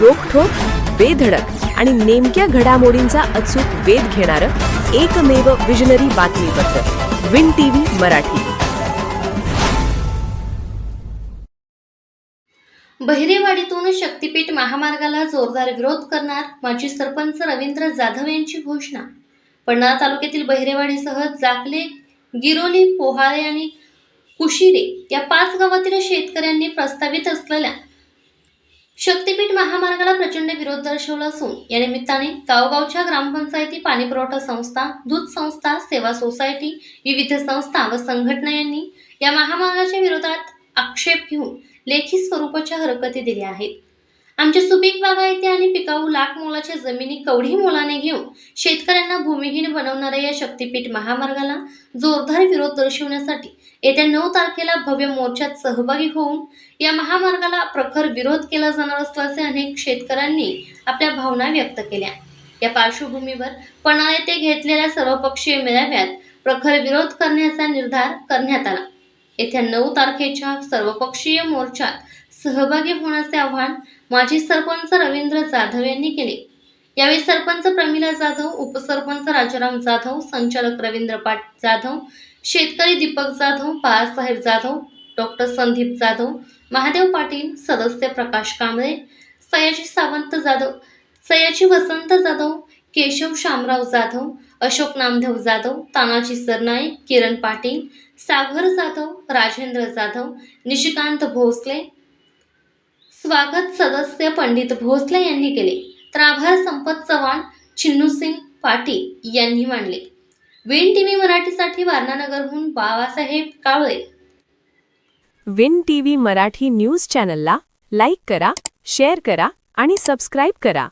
रोखठोक, बेधडक आणि नेमक्या घडामोडींचा अचूक वेध घेणारं एकमेव विजनरी बातमीपत्र विन टीव्ही मराठी. बहिरेवाडीतून शक्तीपीठ महामार्गाला जोरदार विरोध करणार माजी सरपंच रवींद्र जाधव यांची घोषणा. पन्हाळा तालुक्यातील बहिरेवाडीसह जाकले, गिरोली, पोहाळे आणि कुशिरे या 5 गावातील शेतकऱ्यांनी प्रस्तावित असलेल्या शक्तीपीठ महामार्गाला प्रचंड विरोध दर्शवला असून या निमित्ताने गावगावच्या ग्रामपंचायती, पाणीपुरवठा संस्था, दूध संस्था, सेवा सोसायटी, विविध संस्था व संघटना यांनी या महामार्गाच्या विरोधात आक्षेप घेऊन लेखी स्वरूपाच्या हरकती दिल्या आहेत. आमच्या सुपीक बागायती आणि पिकाऊ लाख मोलाच्या जमिनी कवडी मोलाने घेऊन शेतकऱ्यांना भूमिहीन बनवणाऱ्या या शक्तीपीठ महामार्गाला जोरदार विरोध दर्शवण्यासाठी येत्या 9 तारखेला भव्य मोर्चात सहभागी होऊन या महामार्गाला प्रखर विरोध केला जाणार असल्याचे अनेक शेतकऱ्यांनी आपल्या भावना व्यक्त केल्या. या पार्श्वभूमीवर पन्हाळा येथे घेतलेल्या सर्वपक्षीय मेळाव्यात प्रखर विरोध करण्याचा निर्धार करण्यात आला. येत्या 9 तारखेच्या सर्वपक्षीय मोर्चात सहभागी होण्याचे आवाहन माजी सरपंच रवींद्र जाधव यांनी केले. यावेळी सरपंच प्रमिला जाधव, उपसरपंच राजाराम जाधव, संचालक रवींद्र जाधव, शेतकरी दीपक जाधव, बाळासाहेब जाधव, डॉक्टर संदीप जाधव, महादेव पाटील, सदस्य प्रकाश कांबळे, सयाजी सावंत जाधव, सयाजी वसंत जाधव, केशव शामराव जाधव, अशोक नामदेव जाधव, तानाजी सरनाईक, किरण पाटील, सागर जाधव, राजेंद्र जाधव, निशिकांत भोसले, स्वागत सदस्य पंडित भोसले यांनी केले. तर आभार संपत चव्हाण, चिन्नूसिंग पाटील यांनी मानले. विन टीव्ही मराठीसाठी वारणानगरहून बाबासाहेब कावळे. विन टीव्ही मराठी न्यूज चॅनलला लाईक करा, शेअर करा आणि सबस्क्राईब करा.